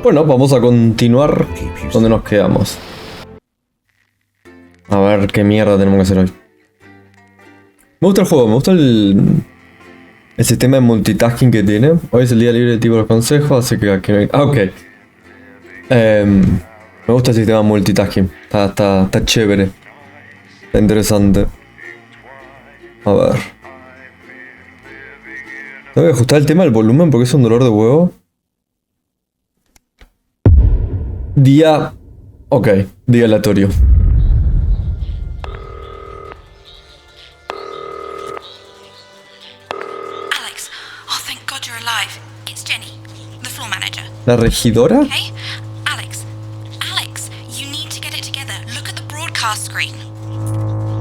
Bueno, vamos a continuar donde nos quedamos. A ver qué mierda tenemos que hacer hoy. Me gusta el juego, me gusta el sistema de multitasking que tiene. Hoy es el día libre de tipo de los consejos, así que aquí me... Ah, ok. Me gusta el sistema de multitasking. Está chévere. Está interesante. A ver. Tengo que ajustar el tema del volumen porque es un dolor de huevo. Día... Ok, día aleatorio. Alex, oh thank God you're alive. It's Jenny, the floor manager. ¿La regidora? Hey, Alex, you need to get it together. Look at the broadcast screen.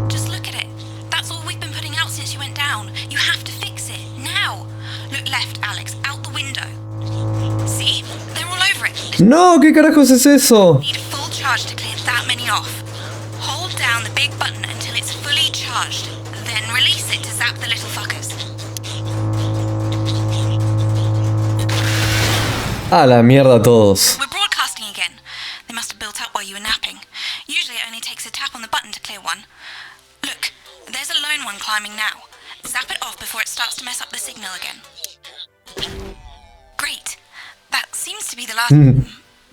Just look at it. That's all we've been putting out since you went down. You have to fix it now. Look left, Alex, out the window. See, they're all over it. No, ¿qué carajos es eso? Need a full charge to clear that many off. Hold down the big button until it's fully charged. Then release it to zap the little fuckers. A la mierda todos. We're broadcasting again. They must have built up while you were napping. Usually it only takes a tap on the button to clear one. Look, there's a lone one climbing now. Zap it off before it starts to mess up the signal again. Great. That seems to be the last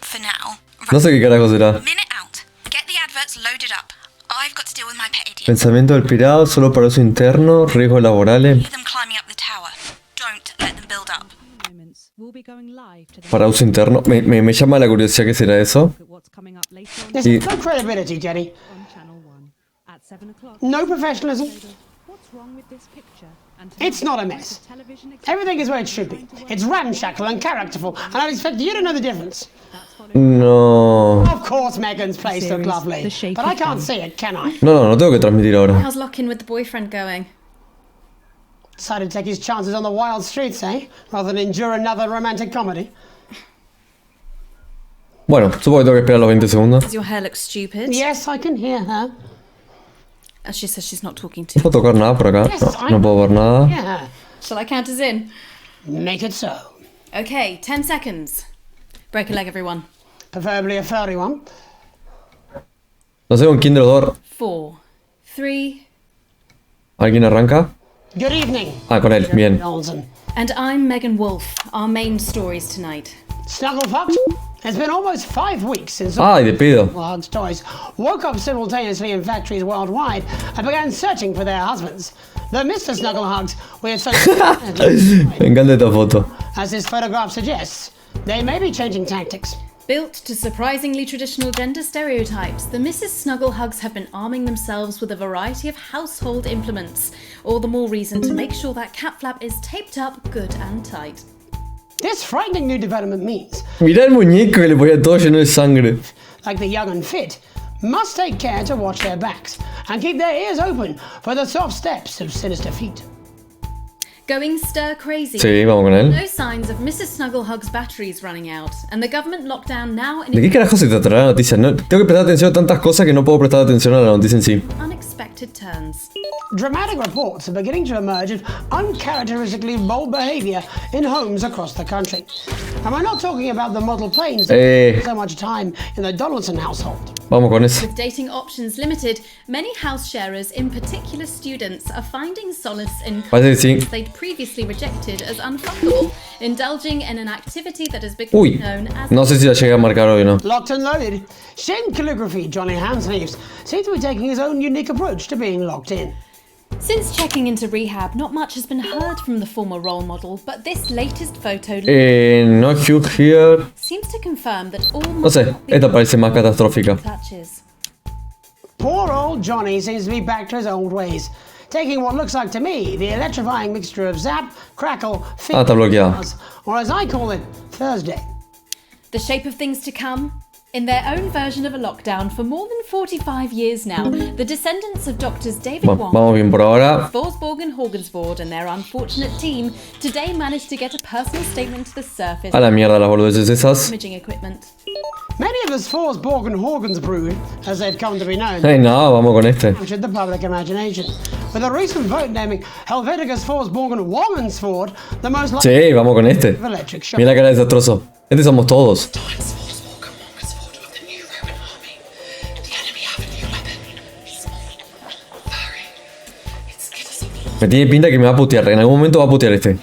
for now. No sé qué carajo será. Minute out. Get the adverts loaded up. I've got to deal with my pet idiot. Pensamiento del pirado, solo para uso interno, riesgos laborales. Leave them climbing up the tower. Don't let them build up. Para uso interno. Me llama la curiosidad qué será eso. There's Y- no credibility, Jenny. No professionalism. It's not a mess. Everything is where it should be. It's ramshackle and characterful, and I'd expect you to know the difference. No. Of course Megan's place looked lovely, but I can't see it, can I? No tengo que transmitir ahora. How's lock-in with the boyfriend going? Decided to take his chances on the wild streets, eh? Rather than endure another romantic comedy. Bueno, supongo que tengo que esperar los 20 segundos. Does your hair look stupid? Yes, I can hear her. She says she's not talking No to. puedo tocar nada por acá. No puedo ver nada. Yeah, Shall I count us in? make it so. Okay, 10 seconds. Break a leg, everyone. Preferably a furry one. No sé con quién de los dos. 4, 3, ¿Alguien arranca? Good evening. Ah, con él. Bien. Olsen. and I'm Megan Wolf. Our main stories tonight. Snugglefucked. It's been almost 5 weeks since Ay, de pedo. Hugs toys woke up simultaneously in factories worldwide and began searching for their husbands. The Mr. Snugglehugs we associate Me encanta esta foto. as this photograph suggests. They may be changing tactics. Built to surprisingly traditional gender stereotypes, the Mrs. Snugglehugs have been arming themselves with a variety of household implements. All the more reason to make sure that cat flap is taped up good and tight. This frightening new development means, Mirá el muñeco que le ponía todo lleno de sangre. like the young and fit, must take care to watch their backs and keep their ears open for the soft steps of sinister feet. Going stir crazy. Sí, vamos con él. No signs of Mrs. Snugglehugs' batteries running out, and the government lockdown now ¿De qué carajo se tratará la noticia? No, tengo que prestar atención a tantas cosas que no puedo prestar atención a la noticia en sí. unexpected turns. Dramatic reports are beginning to emerge of uncharacteristically bold behavior in homes across the country. And we're not talking about the model planes that spend so much time in the Donaldson household. Vamos con eso. With dating options limited, many house sharers, in particular students, are finding solace in Parece que sí. they'd previously rejected as unfuckable, indulging in an activity that has become Uy, known as no sé si la llegué a marcar hoy o no. Locked and loaded, Shin Calligraphy Johnny Handsleeves seems to be taking his own unique approach to being locked in. Since checking into rehab, not much has been heard from the former role model, but this latest photo No Hugh here. seems to confirm that all No sé, esta parece más catastrófica. touches. Poor old Johnny seems to be back to his old ways, taking what looks like to me the electrifying mixture of zap, crackle, Ah, está bloqueado. or as I call it, Thursday. The shape of things to come? In their own version of a lockdown for more than 45 years now, the descendants of doctors David Bueno, Wong, vamos bien por ahora. 𝑹𝒅𝒔 𝐺𝐻𝒂𝒍𝒅 and their unfortunate team today managed to get a personal statement to the surface A la mierda las boludeces esas. imaging equipment. Many of us 𝑹𝒅𝒔 𝐺𝐻𝒂𝒍𝒅, as they've come to be known, No, vamos con este. captured the public imagination, with a recent vote naming Helveticus 𝑹𝒅𝒔 𝐺𝐻𝒂𝒍𝒅 the most likely Sí, vamos con este. electric shock. Mira la cara de desastroso. Este somos todos. Me tiene pinta que me va a putear. En algún momento va a putear este.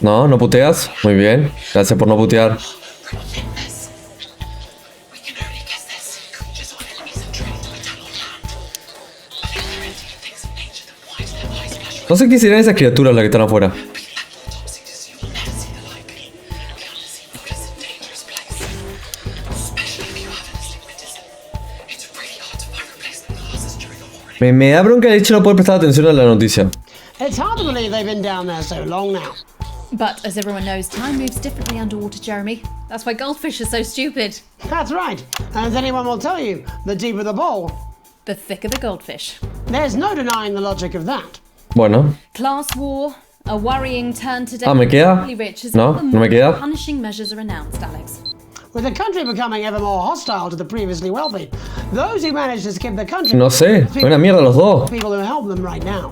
No, no puteas. Muy bien. Gracias por no putear. No sé qué serán esas criaturas las que están afuera. Me da bronca el hecho de no poder prestar atención a la noticia. It's hard to believe they've been down there so long now. But as everyone knows, time moves differently underwater, Jeremy. That's why goldfish are so stupid. That's right. As anyone will tell you, the deeper the bowl, The thicker the goldfish. there's no denying the logic of that. Bueno. Class war, a worrying turn to ¿me queda? deathly rich as No, all the no me queda. punishing measures are announced, Alex. With the country becoming ever more hostile to the previously wealthy, those who manage to skip the country No sé. Buena mierda los dos. people who help them right now.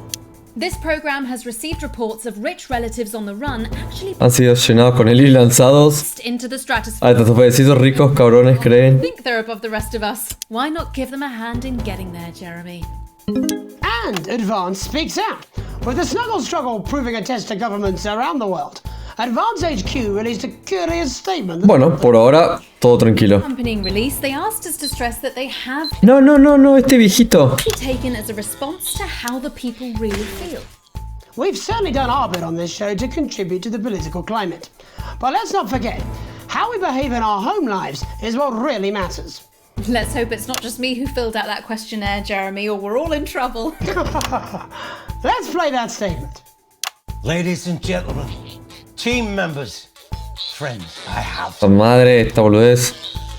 This program has received reports of rich relatives on the run actually Han sido llenados con el y lanzados pushed into the stratosphere. a estos fallecidos ricos cabrones creen. Think they're above the rest of us. Why not give them a hand in getting there, Jeremy? And Advance speaks out. With the snuggle struggle proving a test to governments around the world, Advance HQ released a curious statement. Bueno, por ahora todo tranquilo. Accompanying release, they asked us to stress that they have No, no, no, no, este viejito. to be taken as a response to how the people really feel. We've certainly done our bit on this show to contribute to the political climate. But let's not forget, how we behave in our home lives is what really matters. Let's hope it's not just me who filled out that questionnaire, Jeremy, or we're all in trouble. Let's play that statement. Ladies and gentlemen, team members, friends, I have. La madre, esta boludez.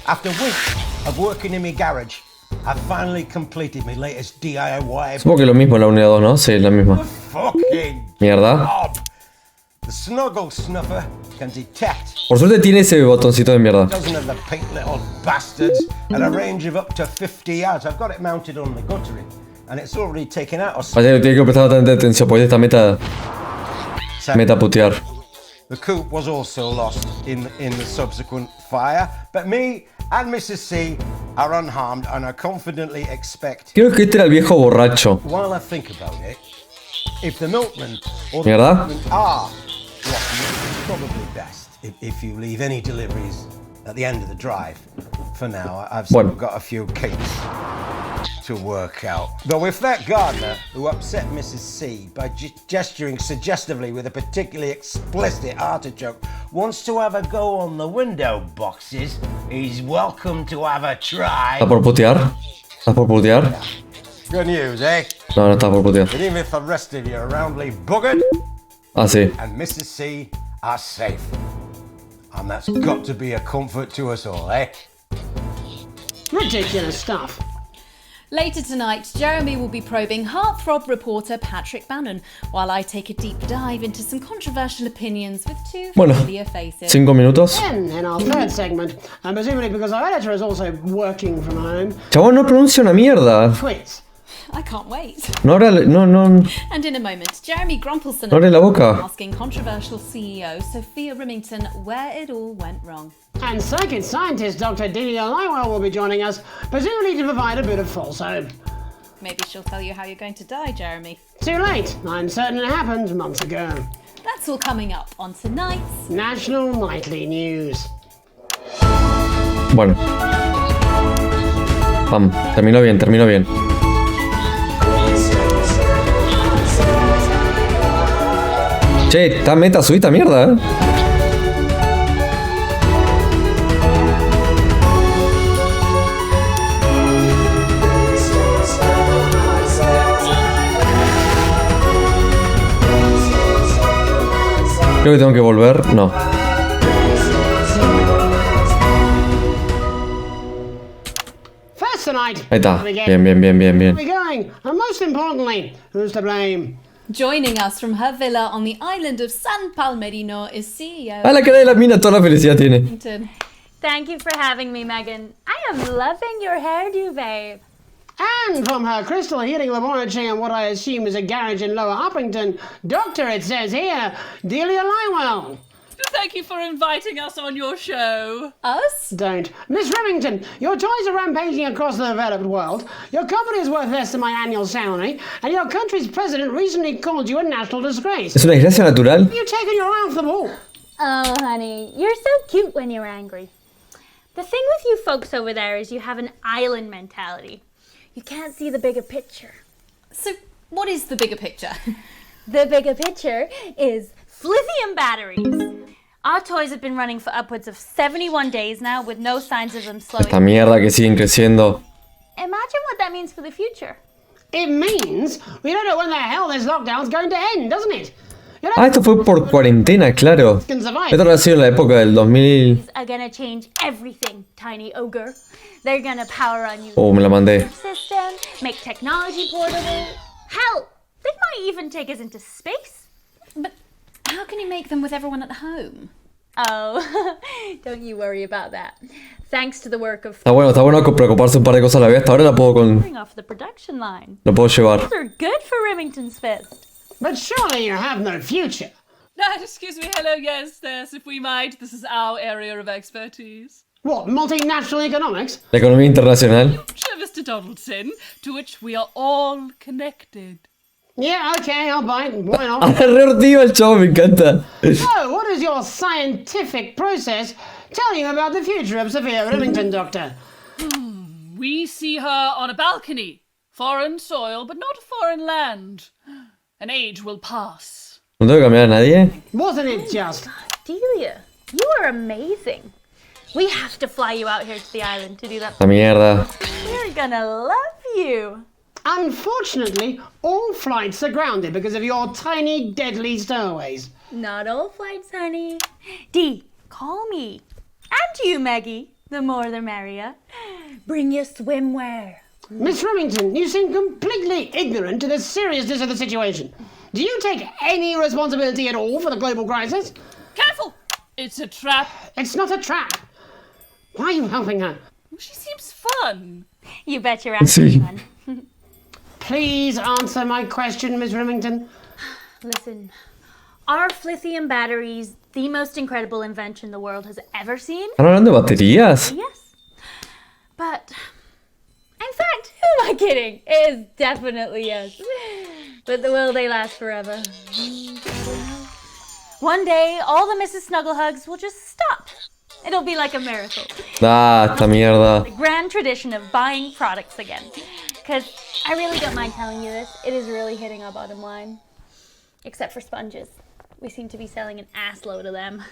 After weeks of working in my garage, I finally completed my latest DIY. Supongo que lo mismo la unidad 2, ¿no? Sí, la misma. Fucking Mierda. job. The snuggle snuffer can detect Por suerte tiene ese botoncito de mierda. a dozen of the pink little bastards at a range of up to 50 yards. I've got it mounted on the guttering, and it's already taken out. Vaya, tiene que prestar bastante atención porque esta meta putear. The coop was also lost in the subsequent fire, but me and Mrs. C are unharmed and I confidently expect. Creo que este era el viejo borracho. While I think about it, if the milkman or the ¿Mierda? milkman are walking, it's probably best if you leave any deliveries at the end of the drive. For now, I've still Bueno. got a few kinks to work out. Though if that gardener who upset Mrs. C by gesturing suggestively with a particularly explicit artichoke wants to have a go on the window boxes, he's welcome to have a try. ¿Está por putear? ¿Está por putear? Good news, eh? No, no está por putear. And even if the rest of you are roundly buggered Ah, sí. and Mrs. C are safe. And that's got to be a comfort to us all, eh? Ridiculous stuff. Later tonight, Jeremy will be probing heartthrob reporter Patrick Bannon, while I take a deep dive into some controversial opinions with two Bueno, familiar faces. 5 minutos. Then, in our third segment, and presumably because our editor is also working from home, Chabón, no pronuncia una mierda. quiz. I can't wait. No no. And in a moment, Jeremy Grumpelson No abre la boca. asking controversial CEO Sophia Remington where it all went wrong. And psychic scientist Dr. Delia Lywell will be joining us, presumably to provide a bit of false hope. Maybe she'll tell you how you're going to die, Jeremy. Too late. I'm certain it happened months ago. That's all coming up on tonight's National Nightly News. Bueno. Pam, terminó bien. Che, está meta subida mierda, eh. Creo que tengo que volver. No. First tonight. Ahí está. Again. Bien. Where are we going? And most importantly, who's to blame? Joining us from her villa on the island of San Palmerino is CEO Ah, la cara de la mina, toda la felicidad tiene. Remington. Thank you for having me, Megan. I am loving your hairdo, babe. And from her crystal healing laboratory in what I assume is a garage in Lower Uppington, Doctor, it says here, Delia Lywell. Thank you for inviting us on your show. Us? Don't. Miss Remington, your toys are rampaging across the developed world, your company is worth less than my annual salary, and your country's president recently called you a national disgrace. Es una desgracia natural. Have you taken your eye off the ball? Oh, honey, you're so cute when you're angry. The thing with you folks over there is you have an island mentality. You can't see the bigger picture. So, what is the bigger picture? The bigger picture is lithium batteries. Our toys have been running for upwards of 71 days now with no signs of them slowing. Esta mierda que siguen creciendo. Imagine what that means for the future. It means we don't know when the hell this lockdown's going to end, doesn't it? You know, Ah, esto fue por cuarentena, claro. can survive. Esto ha sido en la época del 2000. Are gonna change everything, tiny ogre. They're gonna power on you. Oh, me la mandé. System, make technology portable. Hell, they might even take us into space. But how can you make them with everyone at home? Oh, don't you worry about that. Thanks to the work of Está bueno preocuparse un par de cosas a la vez. Hasta ahora la puedo clearing off the production line. lo puedo llevar. Those are good for Remington's fist. But surely you have no future. Excuse me, hello, yes, if we might. This is our area of expertise. What, multinational economics? La economía internacional. Sure, Mr. Donaldson, to which we are all connected. Yeah, okay, I'll buy it. Why not? Re ortiva el chavo, me encanta. So, what does your scientific process tell you about the future of Sophia Remington, Doctor? We see her on a balcony. Foreign soil, but not foreign land. An age will pass. No tengo que cambiar a nadie. Wasn't it just? Delia, you are amazing. We have to fly you out here to the island to do that. Esta mierda. We're gonna love you. Unfortunately, all flights are grounded because of your tiny, deadly stowaways. Not all flights, honey. Dee, call me. And you, Maggie. The more the merrier. Bring your swimwear. Miss Remington, you seem completely ignorant to the seriousness of the situation. Do you take any responsibility at all for the global crisis? Careful! It's a trap. It's not a trap. Why are you helping her? She seems fun. You bet your ass, son. Please answer my question, Miss Remington. Listen, are lithium batteries the most incredible invention the world has ever seen? ¿Están hablando de baterías? Yes. But, in fact, who am I kidding? It is definitely yes. But will they last forever? One day, all the Mrs. Snugglehugs will just stop. It'll be like a miracle. Ah, esta mierda. The grand tradition of buying products again. Because I really don't mind telling you this, it is really hitting our bottom line. Except for sponges. We seem to be selling an ass load of them.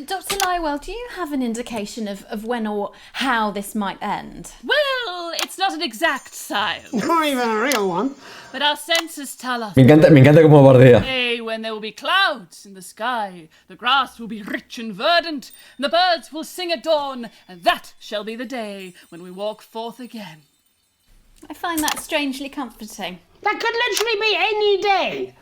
Dr. Lywell, do you have an indication of when or how this might end? Well, it's not an exact science, Not even a real one. but our senses tell us. Me encanta cómo bardea. Day when there will be clouds in the sky, the grass will be rich and verdant, and the birds will sing at dawn, and that shall be the day when we walk forth again. I find that strangely comforting. That could literally be any day.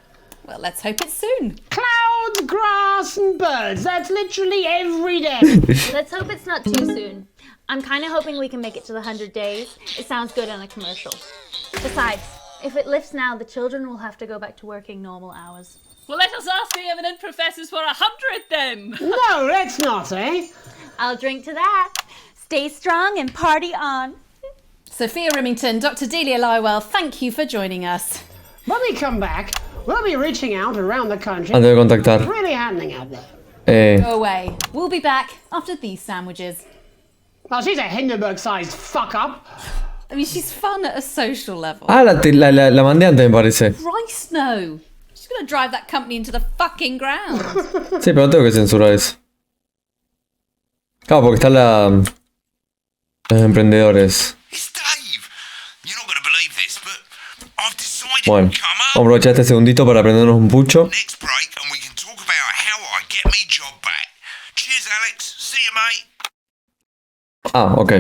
Well, let's hope it's soon. Clouds, grass, and birds. That's literally every day. Let's hope it's not too soon. I'm kind of hoping we can make it to the 100 days. It sounds good on a commercial. Besides, if it lifts now, the children will have to go back to working normal hours. Well, let us ask the eminent professors for 100 then. No, let's not, eh? I'll drink to that. Stay strong and party on. Sophia Remington, Dr. Delia Lywell, thank you for joining us. When we come back, we'll be reaching out around the country. Antes de contactar. What's really happening out there? Go away. We'll be back after these sandwiches. Well, she's a Hindenburg-sized fuck-up. I mean, she's fun at a social level. Ah, la mandé antes, me parece. Christ, no. She's gonna drive that company into the fucking ground. Sí, pero no tengo que censurar eso. Claro, porque están los emprendedores. It's Dave. You're not going to believe this, but I've decided Bueno, to come vamos a aprovechar este segundito para aprendernos un pucho. next break and we can talk about how I get me job back. Cheers, Alex. See you, mate. Ah, ok.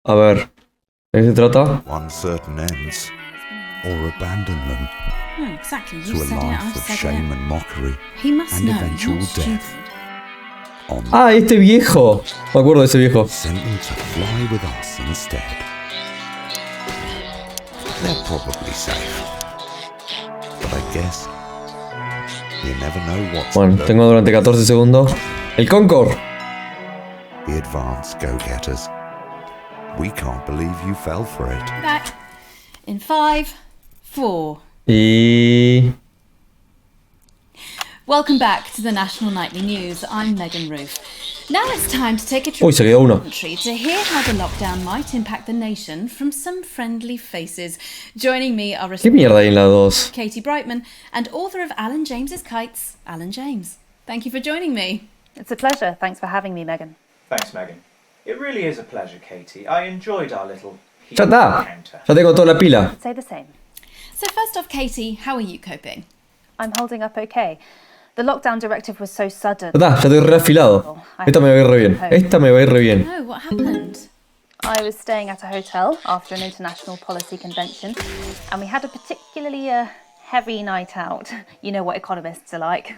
A ver, ¿de qué se trata? One certain ends, or abandon them No, exactly. You to a said it. life I've of said shame it. and mockery He must and know. eventual Not death. stupid. on Ah, este viejo. Me acuerdo de ese viejo. sent them to fly with us instead. They're probably safe. But I guess you never know what's Bueno, under tengo durante 14 segundos. El Concorde. the advanced go-getters. We can't believe you fell for it. Back in 5, 4. Y... Welcome back to the National Nightly News. I'm Megan Roof. Now it's time to take a Uy, trip se quedó uno. to hear how the lockdown might impact the nation from some friendly faces. Joining me are ¿Qué mierda hay en la 2? Katie Brightman and author of Alan James's Kites, Alan James. Thank you for joining me. It's a pleasure. Thanks for having me, Megan. Thanks, Megan. It really is a pleasure, Katie. I enjoyed our little Ya está. encounter. Ya tengo toda la pila. I'd say the same. So first off, Katie, how are you coping? I'm holding up okay. The lockdown directive was so sudden. Ya está, ya estoy re afilado. Esta me va a ir re bien. Esta me va a ir re bien. Oh, what happened? I was staying at a hotel after an international policy convention, and we had a particularly heavy night out. You know what economists are like.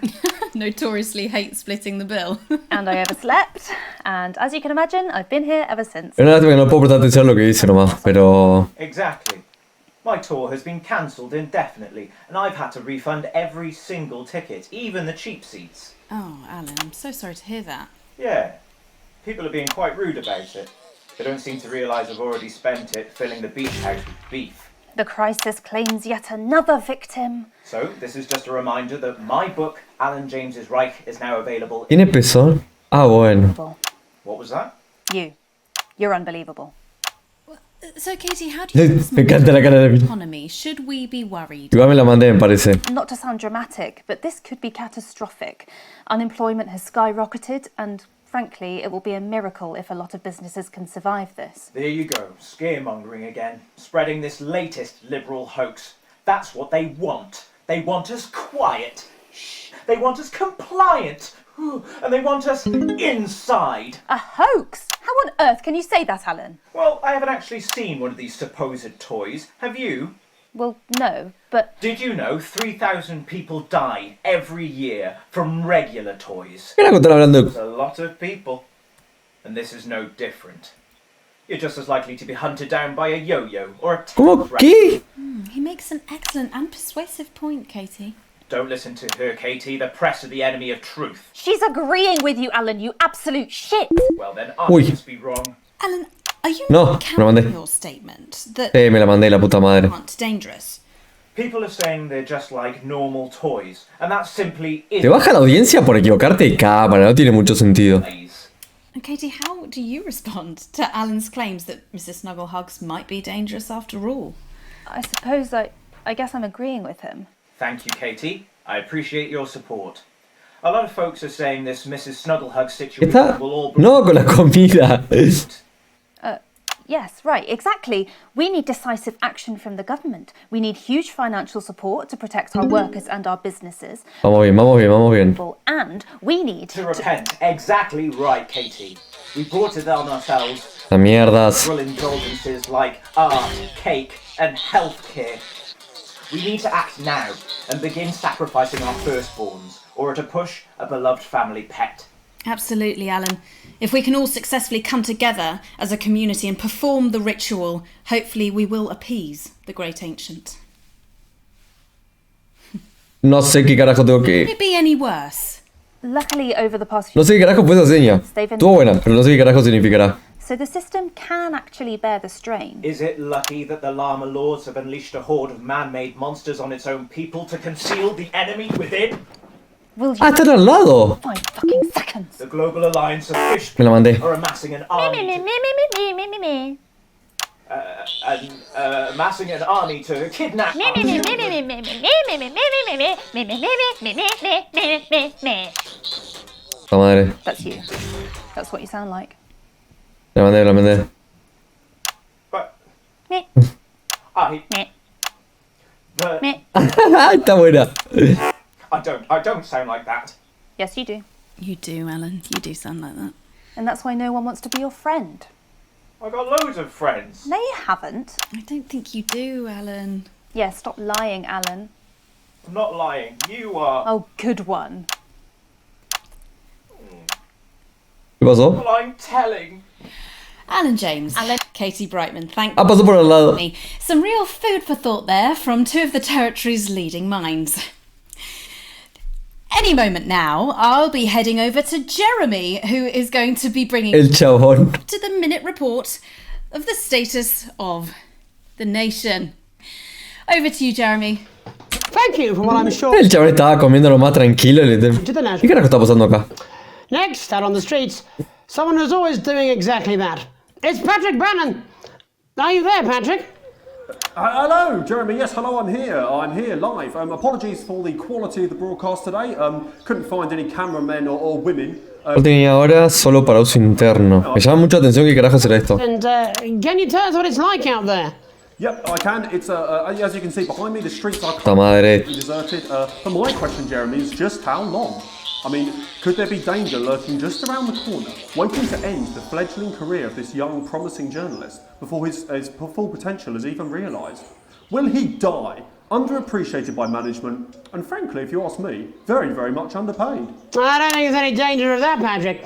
Notoriously hate splitting the bill. And I overslept, and as you can imagine, I've been here ever since. Es una lástima que no puedo prestar atención a lo que dice nomás, pero... Exactly. My tour has been cancelled indefinitely, and I've had to refund every single ticket, even the cheap seats. Oh, Alan, I'm so sorry to hear that. Yeah. People are being quite rude about it. They don't seem to realise I've already spent it filling the beach house with beef. The crisis claims yet another victim. So, this is just a reminder that my book, Alan James's Reich, is now available. ¿Tiene pezón? Ah, bueno. What was that? You. You're unbelievable. So, Katie, how do you Me encanta la cara de mí. economy? Should we be worried? Igual me la mandé, me parece. Not to sound dramatic, but this could be catastrophic. Unemployment has skyrocketed, and frankly, it will be a miracle if a lot of businesses can survive this. There you go, scaremongering again, spreading this latest liberal hoax. That's what they want. They want us quiet. Shh. They want us compliant. And they want us inside. A hoax? How on earth can you say that, Alan? Well, I haven't actually seen one of these supposed toys. Have you? Well, no, but Did you know 3,000 people die every year from regular toys? ¿Qué era que están hablando? It's a lot of people. And this is no different. You're just as likely to be hunted down by a yo-yo or a ¿Cómo tank qué? He makes an excellent and persuasive point, Katie. Don't listen to her, Katie. The press are the enemy of truth. she's agreeing with you, Alan, you absolute shit. Well then, I Uy. must be wrong. Alan, are you No, not me la mandé. counting your statement that Sí, me la mandé, la puta madre. aren't dangerous? People are saying they're just like normal toys, and that simply ¿Te isn't baja la audiencia por equivocarte de cámara? No tiene mucho sentido. plays. And Katie, how do you respond to Alan's claims that Mrs. Snugglehugs might be dangerous after all? I suppose I guess I'm agreeing with him. Thank you, Katie. I appreciate your support. A lot of folks are saying this Mrs. Snugglehug situation ¿Está? will all No, con la comida. Yes, right, exactly. We need decisive action from the government. We need huge financial support to protect our workers and our businesses. Vamos bien, vamos bien, vamos bien. And we need to repent. Exactly right, Katie. We brought it on ourselves. La mierdas. Liberal indulgences like art, cake, and healthcare. We need to act now and begin sacrificing our firstborns, or at a push, a beloved family pet. Absolutely, Alan. If we can all successfully come together as a community and perform the ritual, hopefully we will appease the great ancient. No sé qué carajo tengo Could que... it be any worse? Luckily, over the past few No sé qué carajo fue esa seña. Estuvo buena, pero no sé qué carajo significará. so the system can actually bear the strain. Is it lucky that the Llama Lords have unleashed a horde of man-made monsters on its own people to conceal the enemy within? Will you Ah, están al lado. 5 fucking seconds? The Global Alliance of Fish Me la mandé. are amassing an army to kidnap La madre. That's you. That's what you sound like. La mandé, la mandé. But Meh. I... The, Meh. Está buena. I don't sound like that. Yes, you do. You do, Alan. You do sound like that. And that's why no one wants to be your friend. I've got loads of friends. No, you haven't. I don't think you do, Alan. Yeah, stop lying, Alan. I'm not lying. You are... Oh, good one. pasó? Well, I'm telling. Alan James, Katie Brightman, thank Ah, pasó por al lado. me. Some real food for thought there from two of the territory's leading minds. Any moment now, I'll be heading over to Jeremy, who is going to be bringing El chabón. to the minute report of the status of the nation. Over to you, Jeremy. Thank you for what I'm sure. El chabón estaba comiendo lo más tranquilo. ¿Qué carajo está pasando acá? Next, out on the streets, someone who's always doing exactly that. It's Patrick Bannon. Are you there, Patrick? Hello, Jeremy. Yes, hello, I'm here. I'm here live. Apologies for the quality of the broadcast today. Couldn't find any cameramen or women. Lo tenía ahora solo para uso interno. Me llama mucho la atención qué carajo será esto. And can you tell us what it's like out there? Yep, I can. It's as you can see behind me, the streets are Ta madre. completely deserted. But my question, Jeremy, is just how long? I mean, could there be danger lurking just around the corner, waiting to end the fledgling career of this young, promising journalist before his full potential is even realised? Will he die, underappreciated by management, and frankly, if you ask me, very, very much underpaid? I don't think there's any danger of that, Patrick.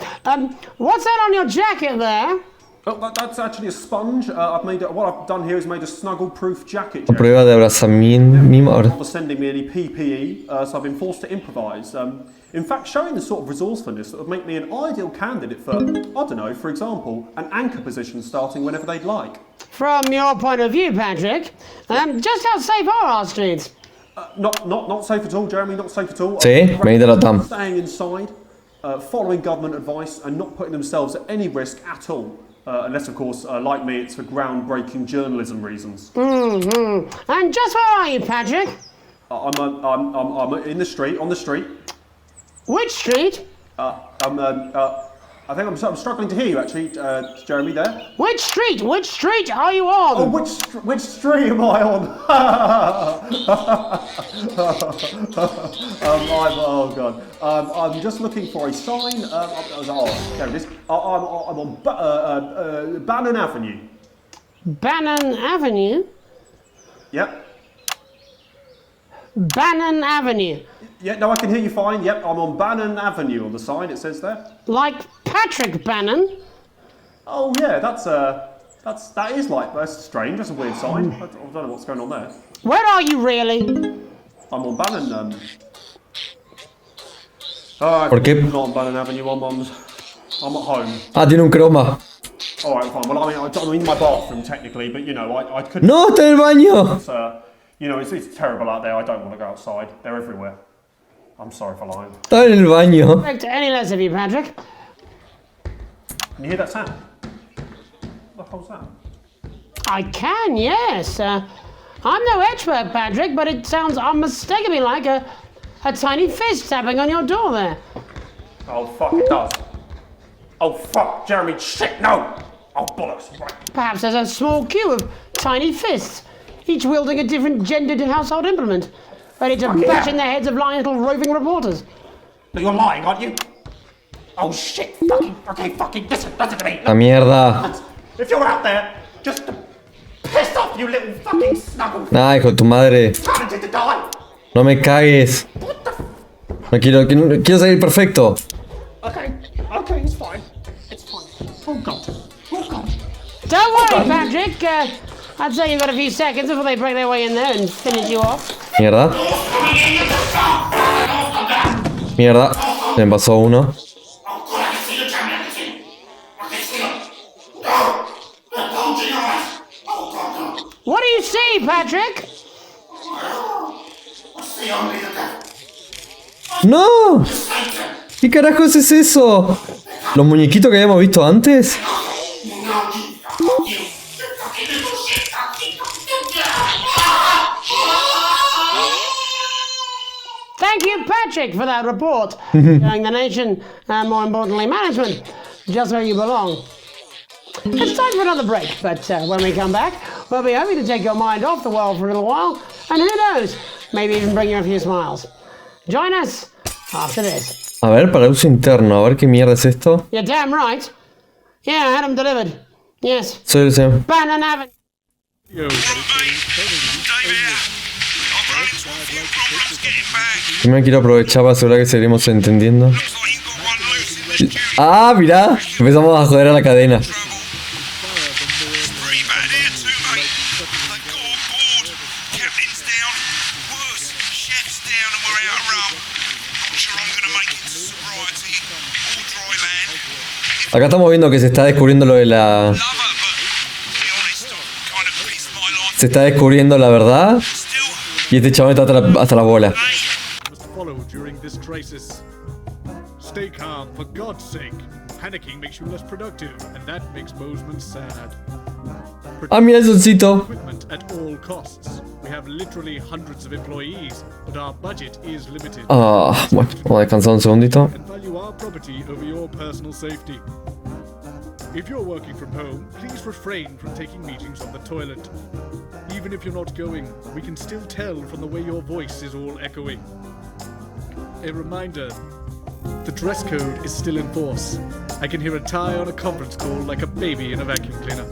What's that on your jacket there? Oh, that's actually a sponge. What I've done here is made a snuggle-proof jacket. Jeremy. Prueba de abrazamiento. Not sending me any PPE, so I've been forced to improvise. In fact, showing the sort of resourcefulness that would make me an ideal candidate for, I don't know, for example, an anchor position starting whenever they'd like. From your point of view, Patrick, just how safe are our streets? Not safe at all, Jeremy. Not safe at all. Sí, me la tam. Staying inside, following government advice, and not putting themselves at any risk at all. Unless, of course, like me, it's for groundbreaking journalism reasons. Mm-hmm. And just where are you, Patrick? I'm in the street, on the street. Which street? I think I'm struggling to hear you, actually, Jeremy, there. Which street? Which street are you on? Oh, which street am I on? Oh, God. I'm just looking for a sign. There it is. I'm on Bannon Avenue. Bannon Avenue? Yep. Bannon Avenue. Yeah, no, I can hear you fine. Yep, I'm on Bannon Avenue on the sign, it says there. Like Patrick Bannon? Oh, yeah, that's strange. That's a weird sign. I don't know what's going on there. Where are you really? I'm on Bannon. I'm not on Bannon Avenue. I'm at home. Ah, tiene un croma. All right, fine. Well, I mean, I'm in my bathroom technically, but you know, I couldn't. No, está en el baño. You know, it's terrible out there. I don't want to go outside. They're everywhere. I'm sorry for lying. Está en el baño. Expect any less of you, Patrick. Can you hear that sound? What the hell's that? I can, yes. I'm no expert, Patrick, but it sounds unmistakably like a tiny fist tapping on your door there. Oh, fuck, it does. Oh, fuck, Jeremy, shit, no! Oh, bollocks, right. Perhaps there's a small queue of tiny fists, each wielding a different gendered household implement, ready to bash in the heads of lying little roving reporters. But you're lying, aren't you? Oh, shit, fucking, listen to me. La mierda. If you're out there, just piss off, you little fucking snuggle. Nah, hijo de tu madre. Talented to die. No me cagues. No quiero salir perfecto. Okay, it's fine. Oh, God. Don't worry, Patrick. I'd say you've got a few seconds before they break their way in there and finish you off. Mierda. Mierda. Se me pasó uno. What do you see, Patrick? ¡No! ¿Qué carajos es eso? ¿Los muñequitos que habíamos visto antes? Thank you, Patrick, for that report. Showing the nation, and more importantly, management, just where you belong. It's time for another break, but when we come back, we'll be hoping to take your mind off the world for a little while, and who knows, maybe even bring you a few smiles. Join us after this. A ver, para uso interno, a ver qué mierda es esto. You're damn right. Yeah, I had them delivered. Yes. Soy el señor. Bannon Avenue. Primero quiero aprovechar para asegurar que seguiremos entendiendo. Ah, mirá. Empezamos a joder a la cadena. It's pretty bad here too, mate. They've got on board. Captain's down. Worse, chef's down and we're out of rum. Not sure I'm gonna make it to sobriety or dry land. Acá estamos viendo que se está descubriendo lo de la... Love her, but to be honest, I've kind of pissed my life. Se está descubriendo la verdad. Still, Y este chabón está hasta la bola. Must follow during this crisis. Stay calm, for God's sake. Panicking makes you less productive, and that makes Bozeman sad. Ah, mira el solcito. Equipment at all costs. We have literally hundreds of employees, but our budget is limited. Ah, bueno, vamos a descansar un segundito. And value our property over your personal safety. If you're working from home, please refrain from taking meetings on the toilet. Even if you're not going, we can still tell from the way your voice is all echoing. A reminder, the dress code is still in force. I can hear a tie on a conference call like a baby in a vacuum cleaner.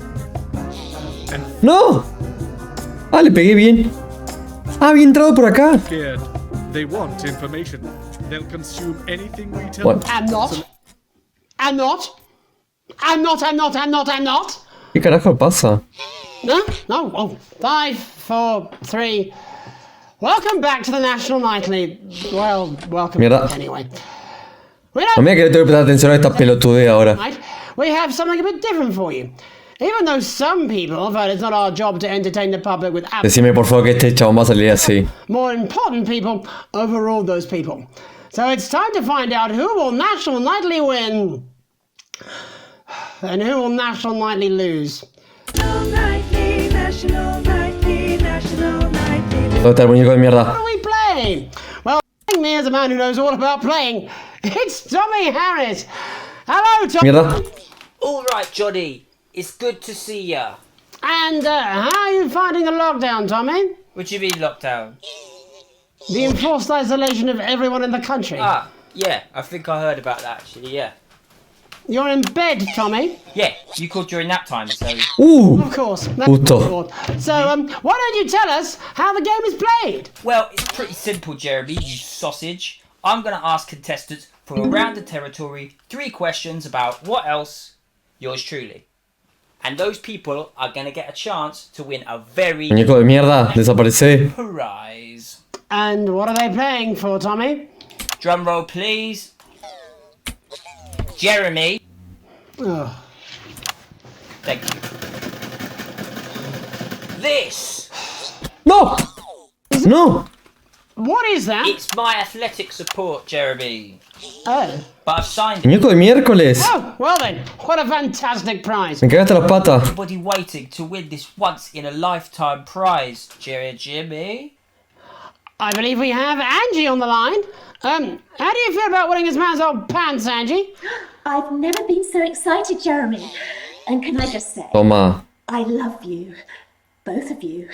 And ¡No! Ah, le pegué bien. Ah, había entrado por acá. scared. They want information. They'll consume anything we tell What? them. I'm not. I'm not. I'm not, I'm not, I'm not, I'm not. ¿Qué carajo pasa? No, no. Oh, 5, 4, 3. Welcome back to the National Nightly. Well, welcome Mierda. back anyway. We A don't mí que le tengo que prestar atención a esta pelotudea ahora. tonight. We have something a bit different for you. Even though some people felt it's not our job to entertain the public with Decime por favor que este chabón va a salir así. more important people overruled those people. So it's time to find out who will National Nightly win and who will National Nightly lose. ¿Dónde está el muñeco de mierda? What are we playing? Well, me as a man who knows all about playing, it's Tommy Harris. Hello, Tommy. Mierda. All right, Johnny. It's good to see ya. And how are you finding the lockdown, Tommy? What do you mean lockdown? The enforced isolation of everyone in the country. Ah, yeah. I think I heard about that actually. Yeah. You're in bed, Tommy. Yeah. You called during nap time, so. Of course. That's Justo. what I thought. So, why don't you tell us how the game is played? Well, it's pretty simple, Jeremy. You sausage. I'm gonna ask contestants from around the territory 3 questions about what else. Yours truly. And those people are gonna get a chance to win a very Muñeco de mierda, desaparece. prize. And what are they playing for, Tommy? Drum roll, please. Jeremy. Oh. Thank you. This. ¡No! ¡No! What is that? It's my athletic support, Jeremy. Oh. But I've signed it. Muñeco de miércoles. Oh, well then, what a fantastic prize. Me cagaste las patas. Everybody waiting to win this once in a lifetime prize, Jimmy. I believe we have Angie on the line. How do you feel about winning this man's old pants, Angie? I've never been so excited, Jeremy. And can I just say, Toma. I love you. Both of you.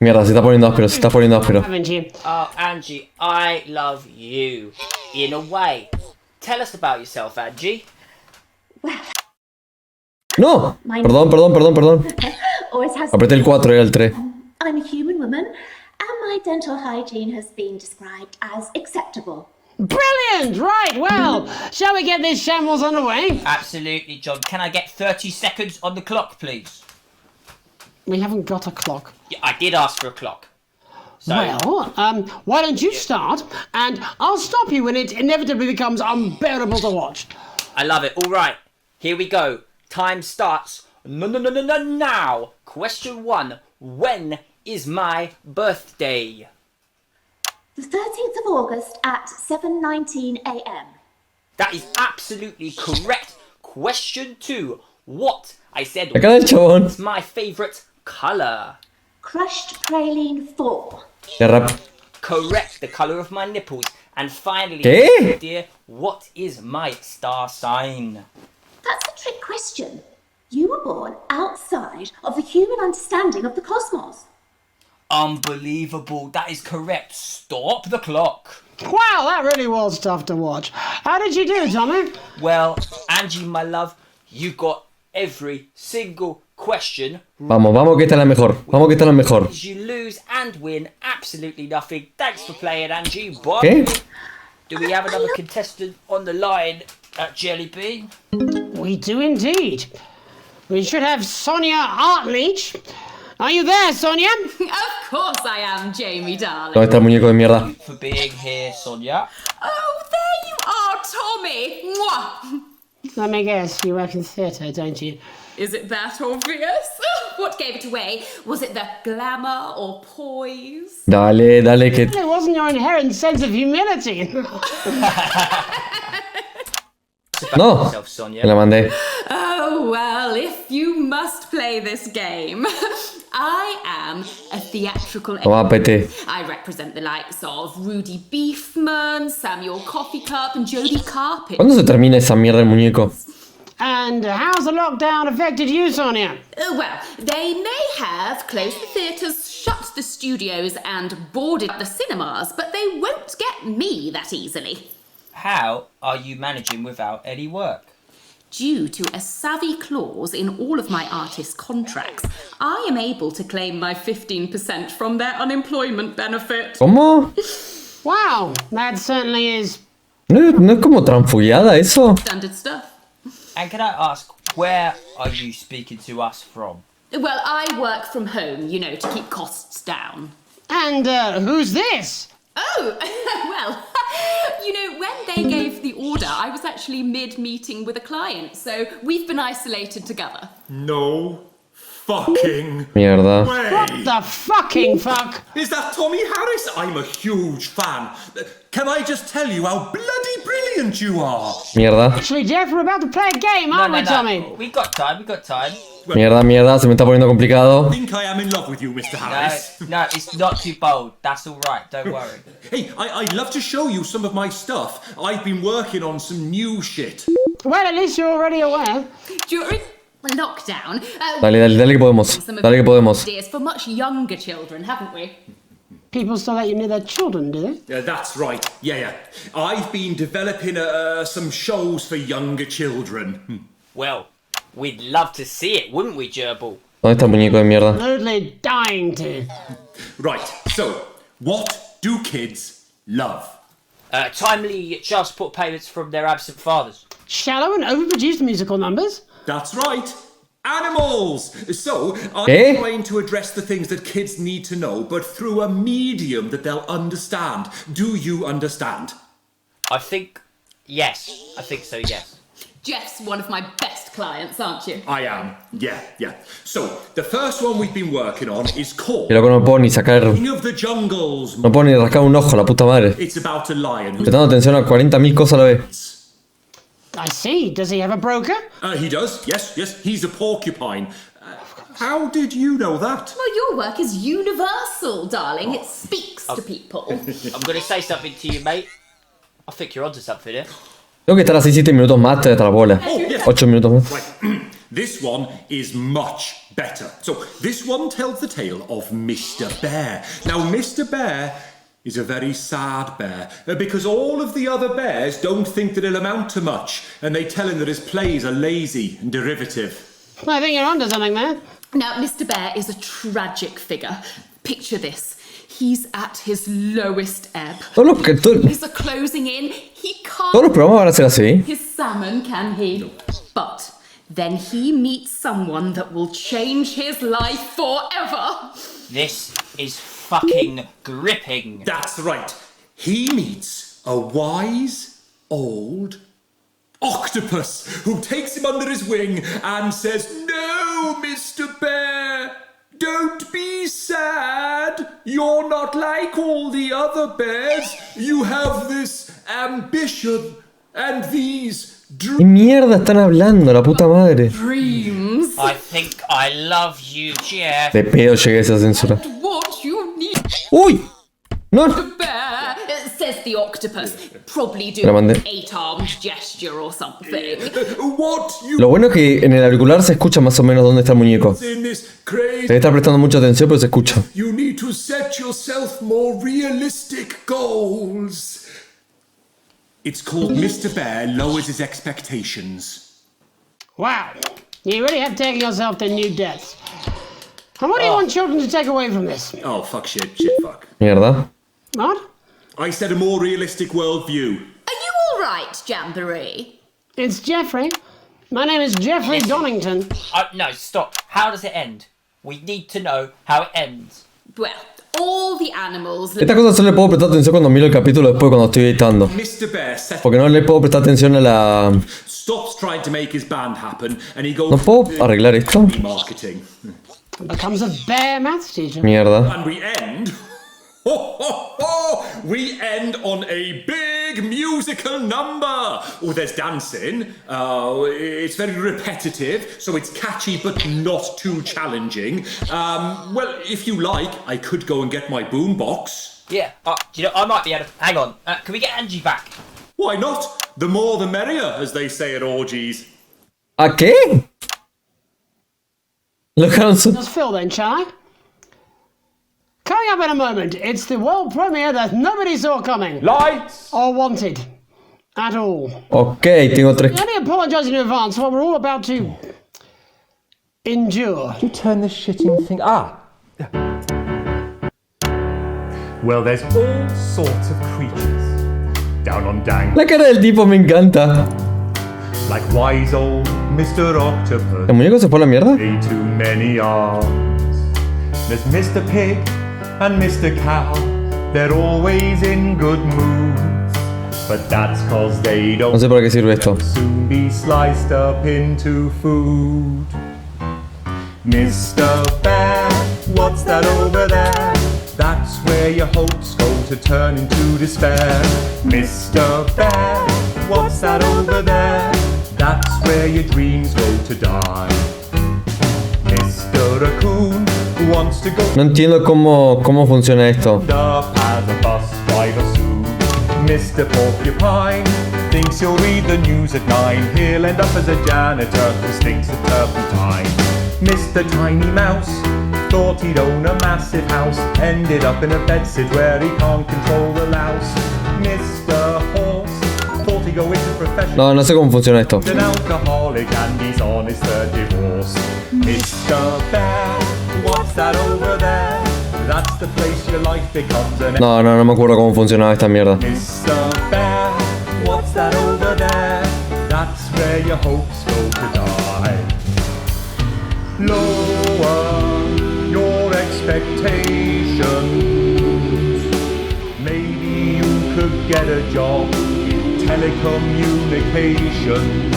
Mierda, se está poniendo áspero, se está poniendo áspero. Haven't you? Oh, Angie, I love you. In a way. Tell us about yourself, Angie. ¡No! Perdón. Always has Apreté el 4, era el 3. I'm a human woman, and my dental hygiene has been described as acceptable. Brilliant! Right, well, shall we get this shambles underway? Absolutely, John. Can I get 30 seconds on the clock, please? We haven't got a clock. Yeah, I did ask for a clock. So, Well, why don't you start, and I'll stop you when it inevitably becomes unbearable to watch. I love it. All right, here we go. Time starts now. Question 1. When is my birthday? The 13th of August at 7:19 a.m. That is absolutely correct. Question 2. What? I said La cara del chabón. what's my favourite colour? Crushed praline 4. De rap. Correct. The colour of my nipples. And finally, ¿Qué? dear, what is my star sign? That's a trick question. You were born outside of the human understanding of the cosmos. Unbelievable. That is correct. Stop the clock. Wow, that really was tough to watch. How did you do, Tommy? Well, Angie, my love, you got every single question. Vamos que esta es la mejor. Vamos que esta es la mejor. You lose and win absolutely nothing. Thanks for playing, Angie. Bye. ¿Qué? Do we have another contestant on the line? Jelly Bean? We do indeed. We should have Sonia Artleach. Are you there, Sonia? Of course I am, Jamie, darling. ¿Dónde está el muñeco de mierda? For being here, Sonia. Oh, there you are, Tommy. Mwah. Let me guess, you work in theatre, don't you? Is it that obvious? What gave it away? Was it the glamour or poise? Dale, dale, que... It wasn't your inherent sense of humility. No, me la mandé. Oh, well, if you must play this game, I am a theatrical Toma, pete. I represent the likes of Rudy Beefman, Samuel Coffee Cup, and Jodie Carpet. ¿Cuándo se termina esa mierda del muñeco? And how's the lockdown affected you, Sonia? Well, they may have closed the theatres, shut the studios, and boarded the cinemas, but they won't get me that easily. How are you managing without any work? Due to a savvy clause in all of my artist contracts, I am able to claim my 15% from their unemployment benefit. ¿Cómo? Wow, that certainly is... ¿No es como transfugiada eso? Standard stuff. And can I ask, where are you speaking to us from? Well, I work from home, you know, to keep costs down. And who's this? Oh, well, you know, when they gave the order, I was actually mid-meeting with a client, so we've been isolated together. No fucking Mierda. way. What the fucking fuck? Is that Tommy Harris? I'm a huge fan. Can I just tell you how bloody brilliant you are? Mierda. Actually, Jeff, we're about to play a game, aren't we, Tommy? We got time. Mierda, mierda, se me está poniendo complicado. I think I am in love with you, Mr. Harris. No, it's not too bold. That's all right. Don't worry. Hey, I'd love to show you some of my stuff. I've been working on some new shit. Well, at least you're already aware. During lockdown, Dale que podemos. Dale que podemos. ideas for much younger children, haven't we? People still let you near their children, do they? Yeah, that's right. Yeah. I've been developing some shows for younger children. Well, we'd love to see it, wouldn't we, Gerbil? ¿Dónde está el muñeco de mierda? Absolutely dying to. Right, so, what do kids love? Timely child support payments from their absent fathers. Shallow and overproduced musical numbers? That's right. Animals! So, I'm trying to address the things that kids need to know, but through a medium that they'll understand. Do you understand? I think so, yes. Jeff's one of my best clients, aren't you? I am, yeah. So, the first one we've been working on is called Y loco, no puedo ni sacar. King of the Jungles. No puedo ni rascar un ojo, la puta madre. It's about a lion who's... Prestando atención a 40.000 cosas a la vez. I see. Does he have a broker? He does, yes. He's a porcupine. How did you know that? Well, your work is universal, darling. It speaks to people. I'm going to say something to you, mate. I think you're onto something here. Tengo que estar así 7 minutos más hasta la bola. 8 minutos más. Right. This one is much better. So, this one tells the tale of Mr. Bear. Now, Mr. Bear is a very sad bear, because all of the other bears don't think that he'll amount to much, and they tell him that his plays are lazy and derivative. I think you're onto something there. Now, Mr. Bear is a tragic figure. Picture this. He's at his lowest ebb. He's closing in. He can't. Todos los programas van a ser así. His salmon, can he? No. But then he meets someone that will change his life forever. This is fucking gripping. That's right. He meets a wise old octopus who takes him under his wing and says, "No, Mr. Bear, don't be sad. You're not like all the other bears. You have this ambition and these ¿Qué mierda están hablando, la puta madre? dreams. I think I love you, Jeff. De pedo llegué a esa censura. What you need. ¡Uy! ¡No! Bear, says the octopus. Probably La do mandé. an 8-armed gesture or something. Lo bueno es que en el auricular se escucha más o menos dónde está el muñeco. Se debe estar prestando mucha atención, pero se escucha. You need to set yourself more realistic goals. It's called Mr. Bear Lowers His Expectations. Wow. You really have taken yourself to new depths. And what do you want children to take away from this? Oh, fuck shit, fuck. Mierda. What? I said a more realistic worldview. Are you all right, Jamboree? It's Jeffrey. My name is Jeffrey Donington. No, stop. How does it end? We need to know how it ends. Well, all the animals... Esta cosa solo le puedo prestar atención cuando miro el capítulo después cuando estoy editando. Porque no le puedo prestar atención a la... Stops trying to make his band happen and he goes... ¿No puedo arreglar esto? Marketing. Becomes a bear maths teacher. Mierda. And we end... We end on a big musical number. Oh, there's dancing. It's very repetitive, so it's catchy but not too challenging. Well, if you like, I could go and get my boombox. Yeah, do you know, I might be able to... Hang on, can we get Angie back? Why not? The more the merrier, as they say at orgies. ¿A qué? Look at us. Let's fill then, shall I? Coming up in a moment, it's the world premiere that nobody saw coming. Lights! Or wanted. At all. Ok, tengo tres. I only apologise in advance for what we're all about to... endure. You turn this shitting thing... Well, there's all sorts of creatures. Down on Dang. La cara del tipo me encanta. Like wise old Mr. Octopus. ¿El muñeco se fue a la mierda? Way too many arms. There's Mr. Pig and Mr. Cow. They're always in good moods. But that's cause they don't No sé para qué sirve esto. soon be sliced up into food. Mr. Bear, what's that over there? That's where your hopes go to turn into despair. Mr. Bear, what's that over there? That's where your dreams go to die. Mr. Raccoon wants to go No entiendo cómo funciona esto. up as a bus driver soon. Mr. Porcupine thinks he'll read the news at 9. He'll end up as a janitor who stinks of turpentine. Mr. Tiny Mouse thought he'd own a massive house. Ended up in a bedsit where he can't control the louse. Mr. Horse thought he'd go into professional. No sé cómo funciona esto. An alcoholic and he's on his third divorce. Mr. Bear, what's that over there? That's the place your life becomes an... No me acuerdo cómo funcionaba esta mierda. Mr. Bear, what's that over there? That's where your hopes go to die. Lower your expectations. Maybe you could get a job in telecommunications.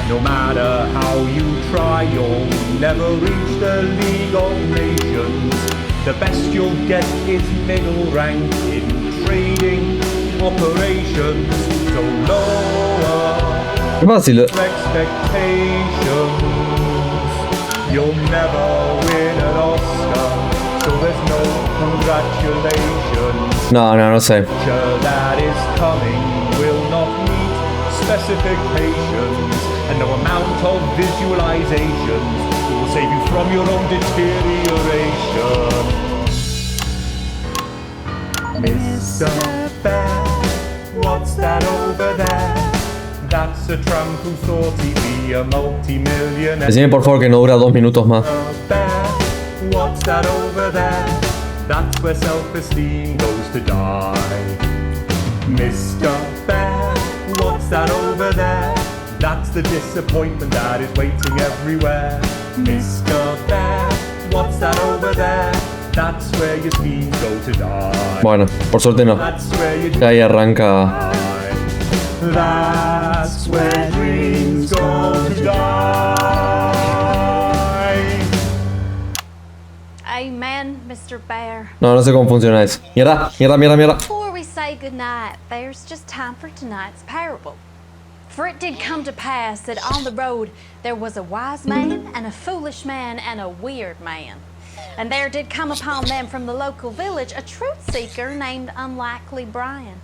No matter how you try, you'll never reach the League of Nations. The best you'll get is middle rank in trading operations. So lower Es fácil. expectations. You'll never win an Oscar, so there's no congratulations. No sé. Future that is coming will not meet specifications, and no amount of visualizations will save you from your own deterioration. Mr. Bear, what's that over there? That's a tramp who thought he'd be a multi-millionaire. Decime por favor que no dura 2 minutos más. Bear, what's that over there? That's where self-esteem goes to die. Mr. Bear, what's that over there? That's the disappointment that is waiting everywhere. Mr. Bear, what's that over there? That's where your schemes go to die. Bueno, por suerte no. That's where you Ya ahí arranca. That's where dreams go to die. Amen, Mr. Bear. No sé cómo funciona eso. Mierda. Before we say goodnight, there's just time for tonight's parable. For it did come to pass that on the road there was a wise man and a foolish man and a weird man. And there did come upon them from the local village a truth seeker named Unlikely Brian.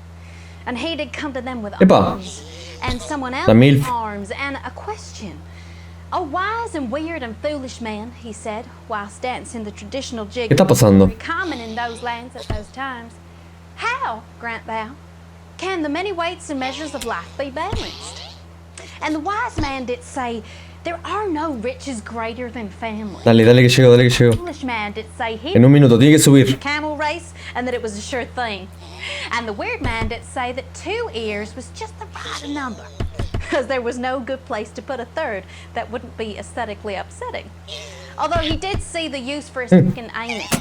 And he did come to them with arms, and someone else with arms, and a question. "O wise and weird and foolish man," he said, whilst dancing the traditional jig ¿Qué está pasando? very common in those lands at those times. "How, grant thou, can the many weights and measures of life be balanced?" And the wise man did say, "There are no riches greater than family." Dale que llego. The foolish man did say he En un minuto, tiene que subir. a camel race and that it was a sure thing. And the weird man did say that 2 ears was just the right number. as there was no good place to put a third that wouldn't be aesthetically upsetting. Although he did see the use for his fucking anus.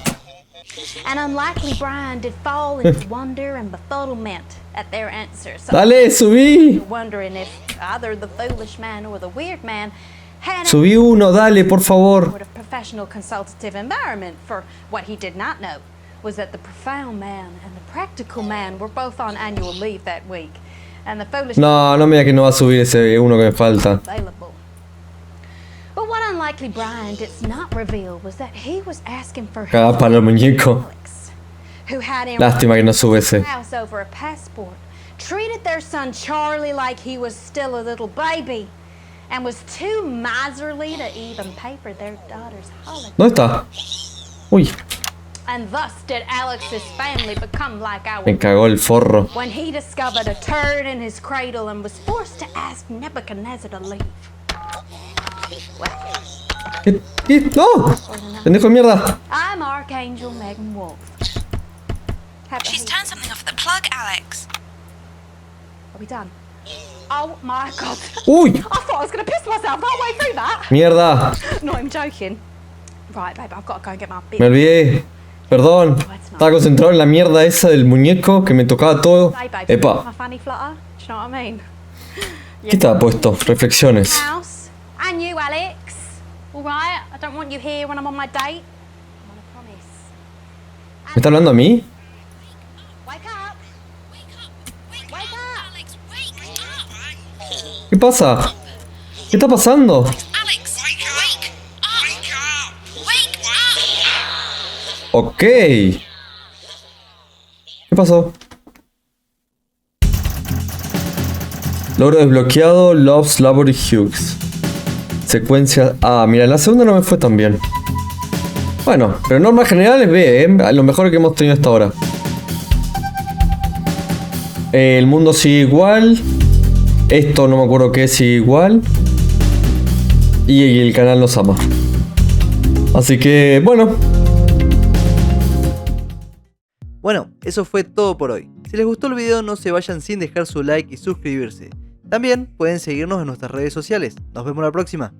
An unlikely Brian did fall into wonder and befuddlement at their answer. So Dale, subí. wondering if either the foolish man or the weird man had Subí uno, dale, por favor. sort of professional consultative environment. For what he did not know was that the profound man and the practical man were both on annual leave that week, and the foolish No, no me diga que no va a subir ese uno que me falta. available. But what unlikely Brian did not reveal was that he was asking for Cagá para el muñeco. who had him Lástima que no sube ese. house over a passport, treated their son Charlie like he was still a little baby, and was too miserly to even pay for their daughter's holiday. ¿Dónde está? Uy, And thus did Alex's family become like me our cagó el forro. when he discovered a turd in his cradle and was forced to ask Nebuchadnezzar to leave. ¿Qué? ¿Qué? ¡No! ¡Pendejo de mierda! I'm Archangel Megan Wolf. She's turned something off at the plug, Alex. Are we done? Oh my god. Uy. I thought I was going to piss myself halfway through that. Mierda. Not even joking. Right, babe, I've got to go and get my beer. Me olvidé. Perdón. Estaba concentrado en la mierda esa del muñeco que me tocaba todo. Hey, babe, Epa. my fanny flutter. Do you know what I mean? ¿Qué estaba puesto? Reflexiones. House. And you, Alex. All right? I don't want you here when I'm on my date. ¿Me está hablando a mí? ¿Qué pasa? ¿Qué está pasando? Ok. ¿Qué pasó? Logro desbloqueado, 𝐿𝐵𝒔𝐿𝐿. Secuencia... Ah, mira, la segunda no me fue tan bien. Bueno, pero normas generales B, lo mejor que hemos tenido hasta ahora. El mundo sigue igual. Esto no me acuerdo qué sigue igual. Y el canal nos ama. Así que, bueno. Bueno, eso fue todo por hoy. Si les gustó el video no se vayan sin dejar su like y suscribirse. También pueden seguirnos en nuestras redes sociales. Nos vemos la próxima.